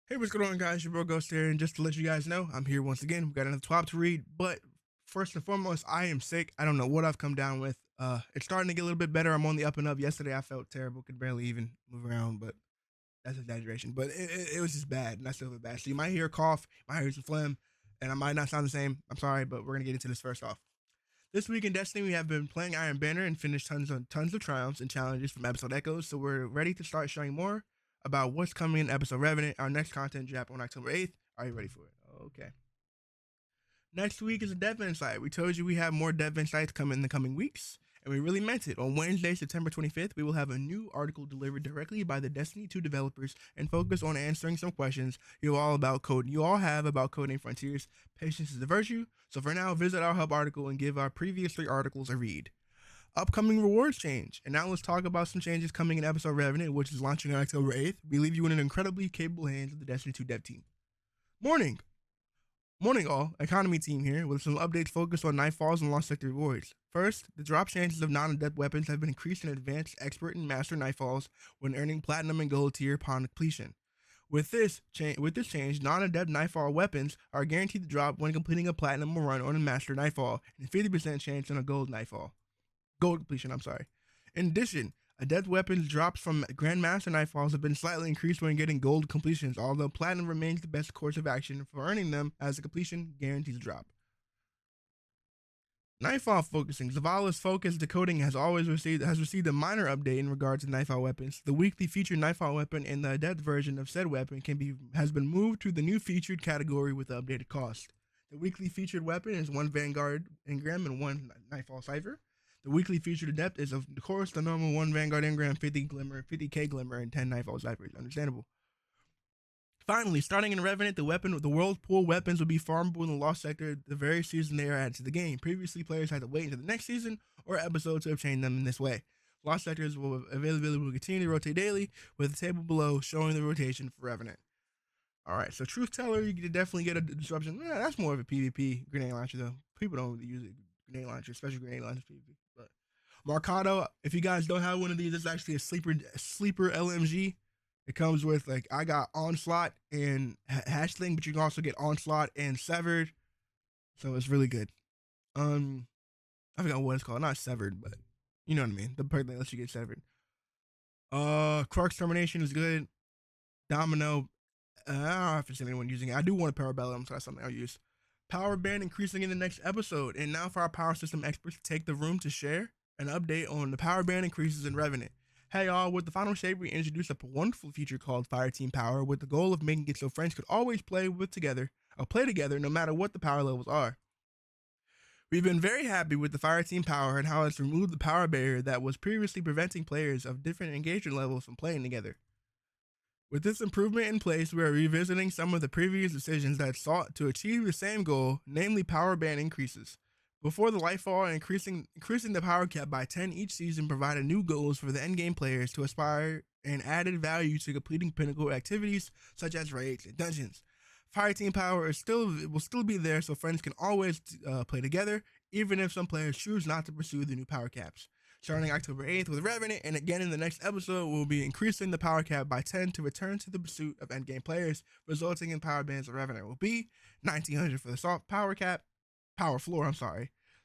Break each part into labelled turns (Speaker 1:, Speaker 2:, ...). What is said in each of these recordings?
Speaker 1: Hey, what's going on, guys? Your bro Ghost here, and just to let you guys know, I'm here once again. We've got another twab to read, but first and foremost, I am sick. I don't know what I've come down with. It's starting to get a little bit better. I'm on the up and up. Yesterday, I felt terrible, could barely even move around, but that's exaggeration. But it was just bad, and I still feel bad. So you might hear a cough, you might hear some phlegm, and I might not sound the same. I'm sorry, but we're gonna get into this first off. This week in Destiny, we have been playing Iron Banner and finished tons of triumphs and challenges from episode echoes. So we're ready to start showing more about what's coming in episode Revenant. Our next content drop on October 8th. Are you ready for it? Okay. Next week is a dev insight. We told you we have more dev insights coming in the coming weeks, and we really meant it. On Wednesday, September 25th, we will have a new article delivered directly by the Destiny 2 developers and focus on answering some questions you all have about coding frontiers. Patience is a virtue. So for now, visit our hub article and give our previous 3 articles a read. Upcoming rewards change. And now let's talk about some changes coming in episode Revenant, which is launching on October 8th. We leave you in an incredibly capable hands of the Destiny 2 dev team. Morning! Morning all, economy team here with some updates focused on nightfalls and lost sector rewards. First, the drop chances of non-adept weapons have been increased in advanced, expert, and master nightfalls when earning platinum and gold tier upon completion. With this change, non-adept nightfall weapons are guaranteed to drop when completing a platinum run on a master nightfall, and 50% chance on a gold completion. In addition, adept weapons drops from Grandmaster Nightfalls have been slightly increased when getting gold completions, although platinum remains the best course of action for earning them, as the completion guarantees a drop. Nightfall focusing. Zavala's focus decoding has received a minor update in regards to Nightfall weapons. The weekly featured Nightfall weapon and the adept version of said weapon has been moved to the new featured category with the updated cost. The weekly featured weapon is 1 Vanguard Engram and 1 Nightfall Cipher. The weekly featured adept is, of course, the normal 1 Vanguard Engram, 50K Glimmer, and 10 Nightfall Ciphers. Understandable. Finally, starting in Revenant, the world pool weapons will be farmable in the Lost Sector the very season they are added to the game. Previously, players had to wait until the next season or episode to obtain them in this way. Lost Sectors availability will continue to rotate daily, with the table below showing the rotation for Revenant. Alright, so Truth Teller, you can definitely get a disruption. That's more of a PvP grenade launcher, though. People don't really use it, grenade launcher, especially grenade launchers PvP. But Marcado, if you guys don't have one of these, it's actually a sleeper LMG. It comes with, like, I got Onslaught and Hatchling, but you can also get Onslaught and Severed. So it's really good. I forgot what it's called. Not Severed, but you know what I mean. The perk that lets you get Severed. Quark's Termination is good. Domino, I don't know if it's anyone using it. I do want a Parabellum, so that's something I'll use. Power band increasing in the next episode. And now for our power system experts to take the room to share an update on the power band increases in Revenant. Hey y'all, with the final shape, we introduced a wonderful feature called Fire Team Power with the goal of making it so friends could always play together no matter what the power levels are. We've been very happy with the Fire Team Power and how it's removed the power barrier that was previously preventing players of different engagement levels from playing together. With this improvement in place, we are revisiting some of the previous decisions that sought to achieve the same goal, namely power band increases. Before the Lightfall, increasing the power cap by 10 each season provided new goals for the endgame players to aspire and added value to completing pinnacle activities such as raids and dungeons. Fire Team Power will still be there so friends can always play together, even if some players choose not to pursue the new power caps. Starting October 8th with Revenant, and again in the next episode, we'll be increasing the power cap by 10 to return to the pursuit of endgame players, resulting in power bands of Revenant will be 1900 for the soft power floor,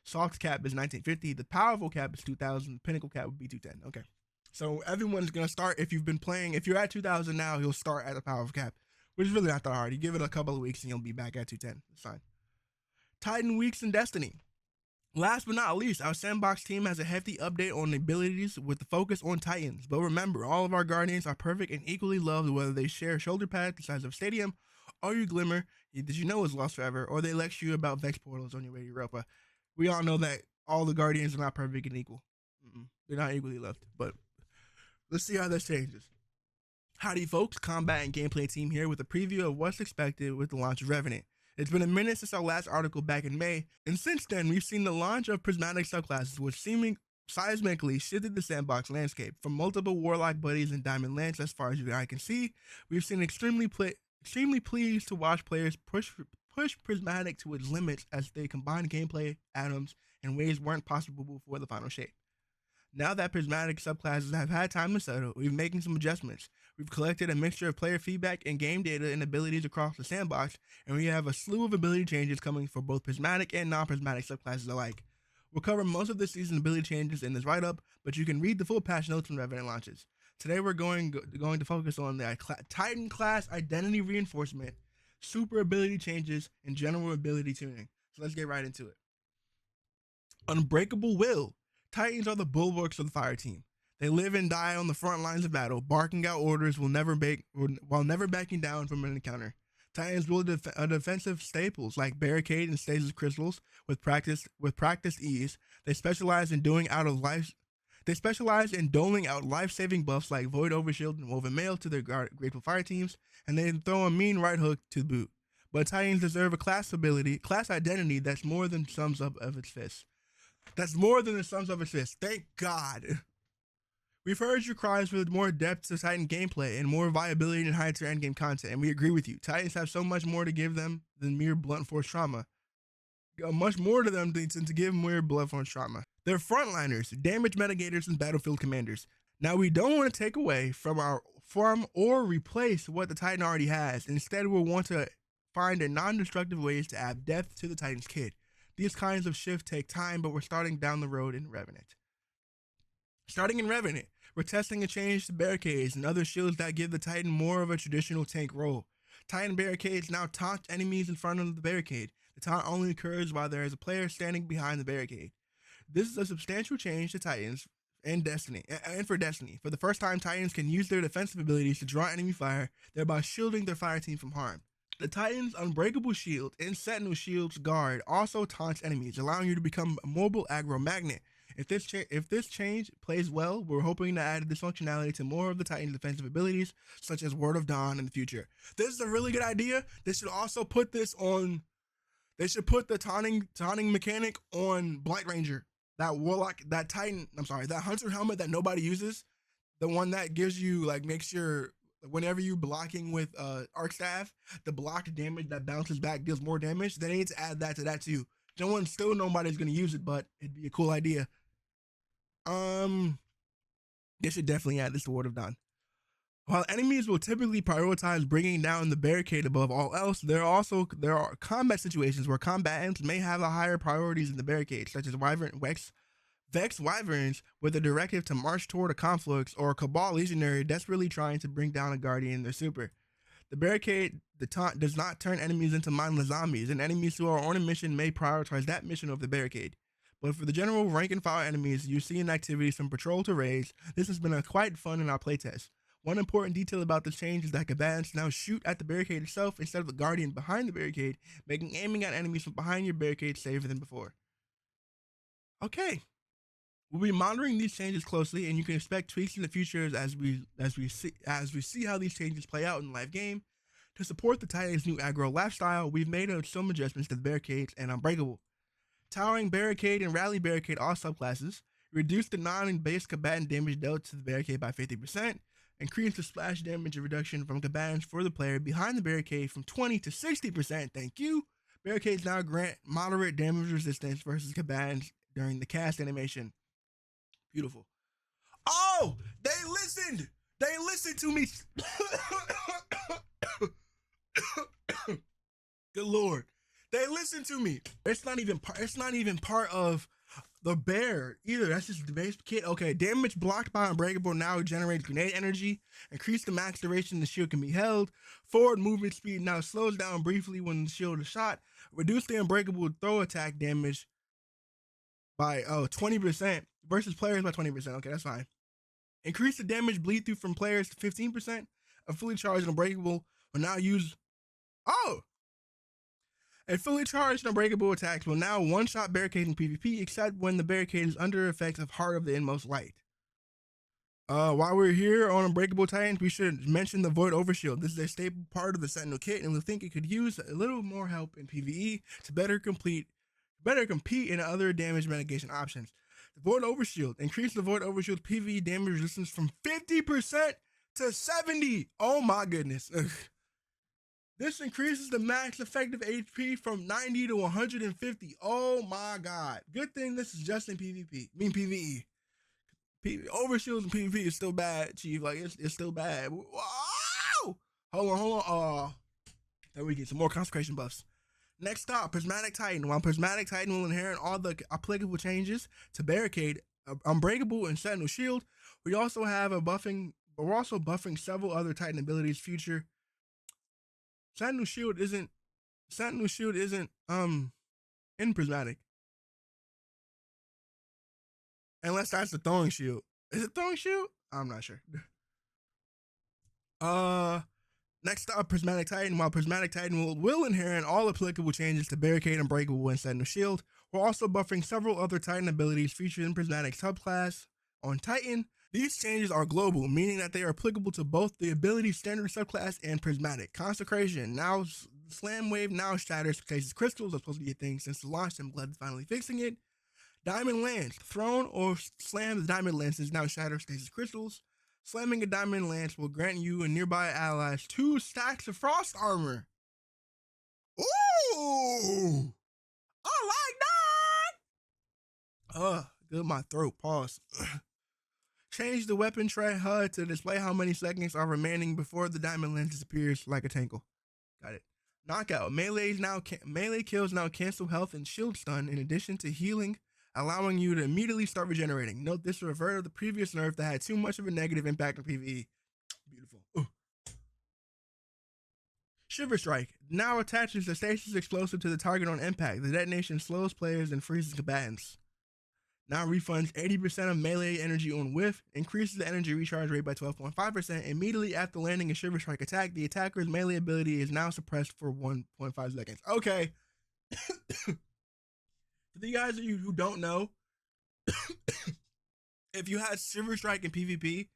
Speaker 1: Soft cap is 1950, the powerful cap is 2000, the pinnacle cap would be 210. Okay. So everyone's gonna start, if you're at 2000 now, you'll start at the powerful cap, which is really not that hard. You give it a couple of weeks and you'll be back at 210. It's fine. Titan weeks in Destiny. Last but not least, our sandbox team has a hefty update on the abilities with the focus on Titans. But remember, all of our Guardians are perfect and equally loved, whether they share shoulder pads the size of a stadium, or you Glimmer, that you know is lost forever, or they lecture you about Vex portals on your way to Europa. We all know that all the Guardians are not perfect and equal. They're not equally loved. But let's see how this changes. Howdy folks, combat and gameplay team here with a preview of what's expected with the launch of Revenant. It's been a minute since our last article back in May, and since then we've seen the launch of prismatic subclasses which seismically shifted the sandbox landscape. From multiple Warlock buddies and Diamond Lance as far as I can see, we've seen extremely pleased to watch players push prismatic to its limits as they combine gameplay atoms in ways weren't possible before the final shape. Now that prismatic subclasses have had time to settle, we're making some adjustments. We've collected a mixture of player feedback and game data and abilities across the sandbox, and we have a slew of ability changes coming for both prismatic and non-prismatic subclasses alike. We'll cover most of this season's ability changes in this write-up, but you can read the full patch notes when Revenant launches. Today we're going to focus on the Titan class identity reinforcement, super ability changes, and general ability tuning. So let's get right into it. Unbreakable Will. Titans are the bulwarks of the fire team. They live and die on the front lines of battle, barking out orders while never backing down from an encounter. Titans wield defensive staples like barricade and stasis crystals with practiced ease. They specialize in doling out life-saving buffs like Void Overshield and Woven Mail to their grateful fire teams, and they throw a mean right hook to boot. But Titans deserve a class identity that's more than sums up of its fists. That's more than the sums of its fists. Thank God. We've heard your cries for more depth to Titan gameplay and more viability and higher tier endgame content, and we agree with you. Titans have so much more to give them than mere blunt force trauma. Much more to them than to give mere blunt force trauma. They're frontliners, damage mitigators, and battlefield commanders. Now, we don't want to take away from or replace what the Titan already has. Instead, we'll want to find a non-destructive ways to add depth to the Titan's kit. These kinds of shifts take time, but we're starting down the road in Revenant. Starting in Revenant, we're testing a change to barricades and other shields that give the Titan more of a traditional tank role. Titan barricades now taunt enemies in front of the barricade. The taunt only occurs while there is a player standing behind the barricade. This is a substantial change to Titans and for Destiny. For the first time, Titans can use their defensive abilities to draw enemy fire, thereby shielding their fire team from harm. The Titan's Unbreakable Shield and Sentinel Shield's Guard also taunts enemies, allowing you to become a mobile aggro magnet. If this change plays well, we're hoping to add this functionality to more of the Titan's defensive abilities, such as Word of Dawn in the future. This is a really good idea. They should also put this on. They should put the taunting mechanic on Blight Ranger. That Warlock, that Hunter helmet that nobody uses. The one that gives you, makes your, whenever you blocking with Arc Staff, the blocked damage that bounces back deals more damage. They need to add that to that too. Nobody's gonna use it, but it'd be a cool idea. They should definitely add this to Word of Dawn. While enemies will typically prioritize bringing down the barricade above all else, there are combat situations where combatants may have a higher priorities in the barricade, such as Vex Wyverns with a directive to march toward a conflux, or a Cabal Legionary desperately trying to bring down a Guardian in their super. The taunt does not turn enemies into mindless zombies, and enemies who are on a mission may prioritize that mission over the barricade. But for the general rank and file enemies you see in activities from patrol to raids, this has been quite fun in our playtest. One important detail about this change is that combatants now shoot at the barricade itself instead of the Guardian behind the barricade, making aiming at enemies from behind your barricade safer than before. Okay. We'll be monitoring these changes closely, and you can expect tweaks in the future as we see how these changes play out in the live game. To support the Titan's new aggro lifestyle, we've made some adjustments to the barricades and Unbreakable. Towering Barricade and Rally Barricade, all subclasses, reduce the non-base combatant damage dealt to the barricade by 50%, increase the splash damage reduction from combatants for the player behind the barricade from 20 to 60%. Thank you. Barricades now grant moderate damage resistance versus combatants during the cast animation. Beautiful. Oh, they listened. They listened to me. Good Lord. They listened to me. It's not even part of the bear either. That's just the base kit. Okay, damage blocked by Unbreakable now generates grenade energy. Increase the max duration the shield can be held. Forward movement speed now slows down briefly when the shield is shot. Reduce the Unbreakable throw attack damage by 20% versus players by 20%. Okay, that's fine. Increase the damage bleed through from players to 15%. A fully charged Unbreakable will now use. A fully charged Unbreakable attacks will now one-shot barricades in PvP, except when the barricade is under effects of Heart of the Inmost Light. While we're here on Unbreakable Titans, we should mention the Void Overshield. This is a staple part of the Sentinel kit, and we think it could use a little more help in PvE to better compete in other damage mitigation options. The Void Overshield. Increase the Void Overshield PvE damage resistance from 50% to 70%. Oh my goodness. This increases the max effective HP from 90 to 150. Oh my God. Good thing this is just in PvP. PvE. Overshields in PvP is still bad, Chief. Like it's still bad. Wow! Hold on. Then we get some more consecration buffs. Next up, Prismatic Titan. While Prismatic Titan will inherit all the applicable changes to Barricade, Unbreakable, and Sentinel Shield, we also have a buffing. We're also buffing several other Titan abilities. Future Sentinel Shield isn't in Prismatic, unless that's the Throwing Shield. Is it Throwing Shield? I'm not sure. Uh, Next up, Prismatic Titan. While Prismatic Titan will inherit all applicable changes to Barricade, Unbreakable, and Sentinel Shield, we're also buffing several other Titan abilities featured in Prismatic subclass on Titan. These changes are global, meaning that they are applicable to both the ability standard subclass and Prismatic. Consecration. Now, Slam Wave now shatters Stasis Crystals. That's supposed to be a thing since the launch, and Blood is finally fixing it. Diamond Lance. Thrown or slam the Diamond Lances now shatter Stasis Crystals. Slamming a Diamond Lance will grant you and nearby allies 2 stacks of Frost Armor. Ooh! I like that! Good, my throat. Pause. Change the weapon tray HUD to display how many seconds are remaining before the Diamond Lance disappears like a tankle. Got it. Knockout. Melee kills now cancel health and shield stun in addition to healing, allowing you to immediately start regenerating. Note this reverted the previous nerf that had too much of a negative impact on PvE. Beautiful. Shiver Strike now attaches the stasis explosive to the target on impact. The detonation slows players and freezes combatants. Now refunds 80% of melee energy on whiff, increases the energy recharge rate by 12.5%. Immediately after landing a Shiver Strike attack, the attacker's melee ability is now suppressed for 1.5 seconds. Okay. For the guys of you who don't know, if you had Shiver Strike in PvP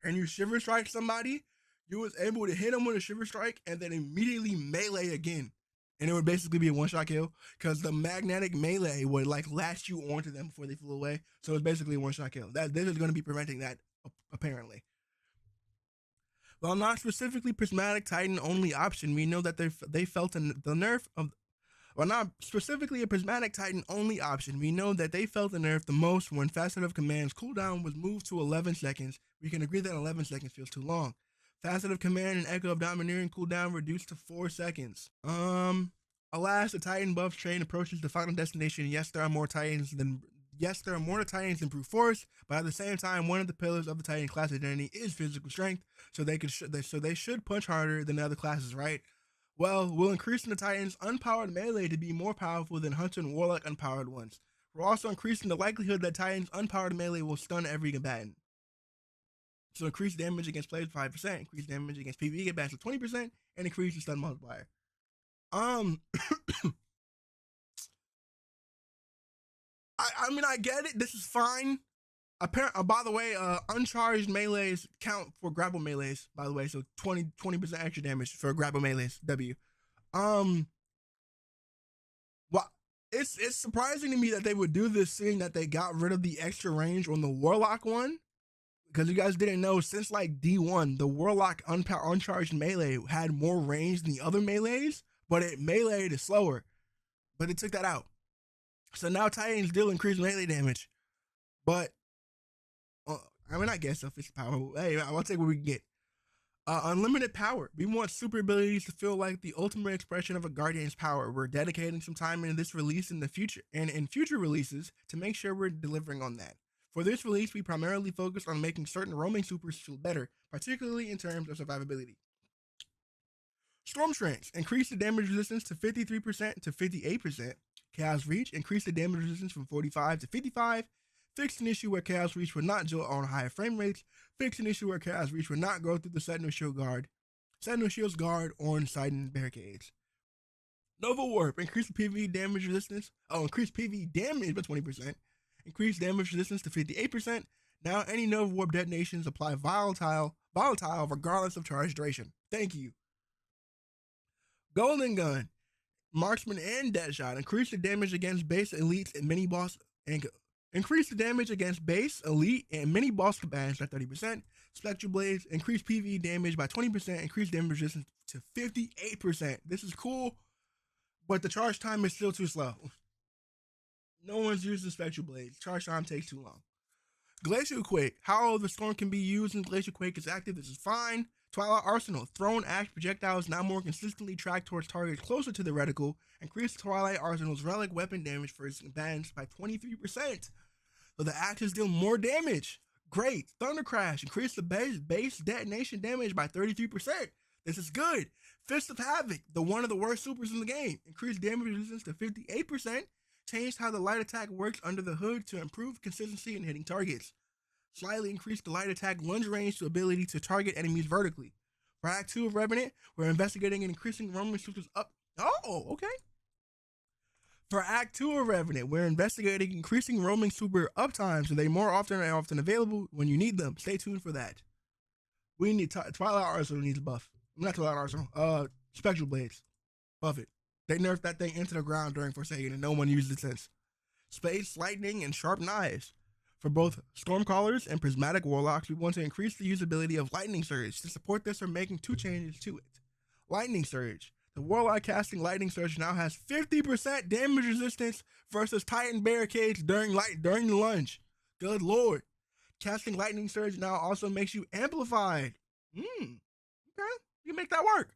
Speaker 1: and you Shiver Strike somebody, you was able to hit them with a Shiver Strike and then immediately melee again. And it would basically be a one-shot kill because the magnetic melee would like lash you onto them before they flew away. So it's basically a one-shot kill. This is going to be preventing that, apparently. While not specifically Prismatic Titan only option, we know that they felt the nerf of. While not specifically a Prismatic Titan only option, we know that they felt the nerf the most when Facet of Command's cooldown was moved to 11 seconds. We can agree that 11 seconds feels too long. Facet of Command and Echo of Domineering cooldown reduced to 4 seconds. Alas, the Titan buff train approaches the final destination. Yes, there are more Titans than brute force, but at the same time, one of the pillars of the Titan class identity is physical strength, so they should punch harder than the other classes, right? Well, we'll increase the Titan's unpowered melee to be more powerful than Hunter and Warlock unpowered ones. We're also increasing the likelihood that Titan's unpowered melee will stun every combatant. So increase damage against players 5%, increase damage against PvE combatants 20%, and increase the stun multiplier. I mean, I get it. This is fine. By the way, uncharged melees count for grapple melees, by the way, so 20% extra damage for grapple melees. Well, it's surprising to me that they would do this, seeing that they got rid of the extra range on the Warlock one. Because you guys didn't know, since like D1, the Warlock uncharged melee had more range than the other melees, but it meleeed is slower. But they took that out. So now Titans still increase melee damage. But, I mean, I guess if it's power, hey, I'll take what we can get. Unlimited power. We want super abilities to feel like the ultimate expression of a Guardian's power. We're dedicating some time into this release in the future and in future releases to make sure we're delivering on that. For this release, we primarily focused on making certain roaming supers feel better, particularly in terms of survivability. Storm Trance. Increase the damage resistance to 53% to 58%. Chaos Reach. Increase the damage resistance from 45 to 55. Fixed an issue where Chaos Reach would not jolt on higher frame rates. Fixed an issue where Chaos Reach would not go through the Sentinel Shield's guard on Titan barricades. Nova Warp. Increase the PvE damage resistance. Increase PvE damage by 20%. Increase damage resistance to 58%. Now any Nova Warp detonations apply volatile regardless of charge duration. Thank you. Golden Gun. Marksman and Deadshot. Increase the damage against base, elites, and mini boss. Increase the damage against base, elite, and mini boss combatants by 30%. Spectral Blades. Increase PvE damage by 20%. Increase damage resistance to 58%. This is cool, but the charge time is still too slow. No one's using Spectral Blades. Charge time takes too long. Glacial Quake. How the storm can be used when Glacial Quake is active. This is fine. Twilight Arsenal. Thrown axe projectiles now more consistently track towards targets closer to the reticle. Increase Twilight Arsenal's relic weapon damage for its combatants by 23%. So the axes deal more damage. Great. Thunder Crash. Increase the base detonation damage by 33%. This is good. Fist of Havoc. One of the worst supers in the game. Increase damage resistance to 58%. Changed how the light attack works under the hood to improve consistency in hitting targets. Slightly increased the light attack lunge range to ability to target enemies vertically. For Act 2 of Revenant, we're investigating and increasing roaming supers up. Oh, okay. For Act 2 of Revenant, we're investigating increasing roaming super uptime so they more often are often available when you need them. Stay tuned for that. We need Twilight Arsenal needs a buff. Not Twilight Arsenal. Spectral Blades. Buff it. They nerfed that thing into the ground during Forsaken and no one used it since. Space, Lightning, and Sharp Knives. For both Stormcallers and Prismatic Warlocks, we want to increase the usability of Lightning Surge. To support this, we're making 2 changes to it. Lightning Surge. The Warlock casting Lightning Surge now has 50% damage resistance versus Titan Barricades during the lunge. Good lord. Casting Lightning Surge now also makes you amplified. Okay, you can make that work.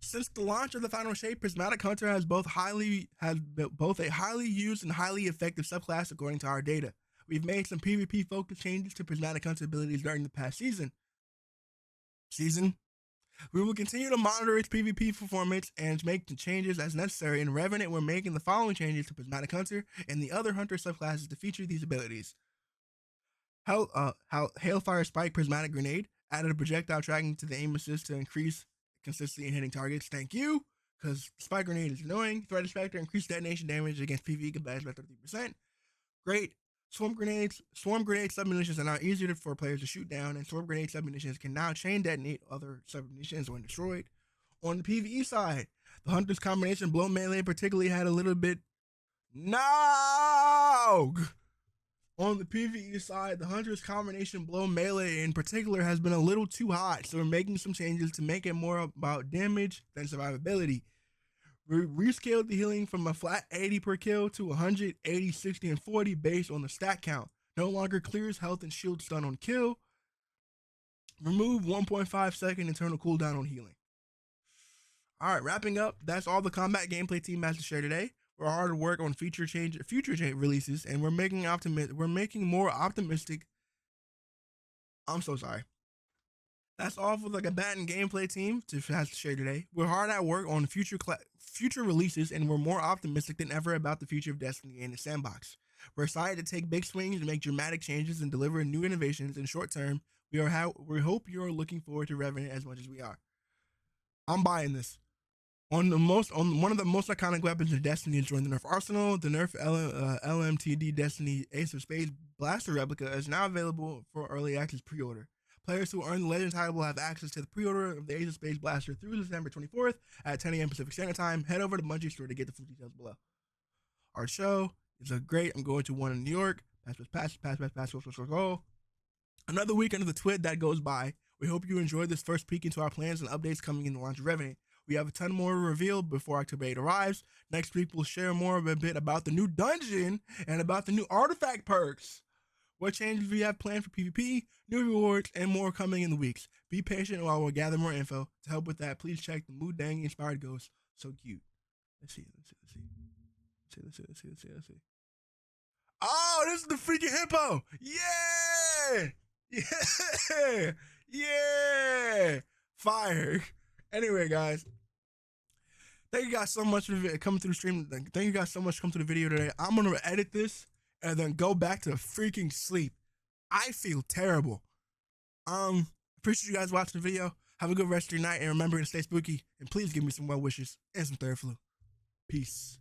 Speaker 1: Since the launch of the Final Shape, Prismatic Hunter has both a highly used and highly effective subclass according to our data. We've made some PvP focused changes to Prismatic Hunter abilities during the past season. We will continue to monitor its PvP performance and make the changes as necessary. In Revenant, we're making the following changes to Prismatic Hunter and the other Hunter subclasses to feature these abilities. Hailfire Spike Prismatic Grenade added a projectile tracking to the aim assist to increase consistency in hitting targets. Thank you, because Spike Grenade is annoying. Threat Inspector increased detonation damage against PvE combatants by 33%. Great. Swarm grenade submunitions are now easier for players to shoot down, and swarm grenade submunitions can now chain detonate other submunitions when destroyed. On the PvE side, the Hunter's combination blow melee particularly had a little bit. No! On the PvE side, the Hunter's combination blow melee in particular has been a little too hot, so we're making some changes to make it more about damage than survivability. We rescaled the healing from a flat 80 per kill to 100, 80, 60, and 40 based on the stat count. No longer clears health and shield stun on kill. Remove 1.5 second internal cooldown on healing. Alright, wrapping up, that's all the combat gameplay team has to share today. We're hard at work on future releases, and we're making more optimistic. I'm so sorry. That's all for the combatant gameplay team has to share today. We're hard at work on future releases, and we're more optimistic than ever about the future of Destiny and its sandbox. We're excited to take big swings and make dramatic changes and deliver new innovations in short term. We hope you're looking forward to Revenant as much as we are. I'm buying this. On one of the most iconic weapons in Destiny is joined the Nerf Arsenal. The Nerf LMTD Destiny Ace of Spades Blaster replica is now available for early access pre-order. Players who earn the Legend title will have access to the pre-order of the Ace of Spades Blaster through December 24th at 10 a.m. Pacific Standard Time. Head over to Bungie's store to get the full details below. Our show is a great. I'm going to one in New York. Pass. Go. Another week under the twid that goes by. We hope you enjoyed this first peek into our plans and updates coming in the launch of Revenant. We have a ton more revealed before October 8 arrives. Next week, we'll share more of a bit about the new dungeon and about the new artifact perks. What changes we have planned for PvP, new rewards, and more coming in the weeks. Be patient while we gather more info. To help with that, please check the Mood Dang Inspired Ghost. So cute. Let's see. Oh, this is the freaking hippo. Yeah. Fire. Anyway, guys. Thank you guys so much for coming through the stream. Thank you guys so much for coming to the video today. I'm going to edit this and then go back to freaking sleep. I feel terrible. Appreciate you guys watching the video. Have a good rest of your night, and remember to stay spooky. And please give me some well wishes and some third flu. Peace.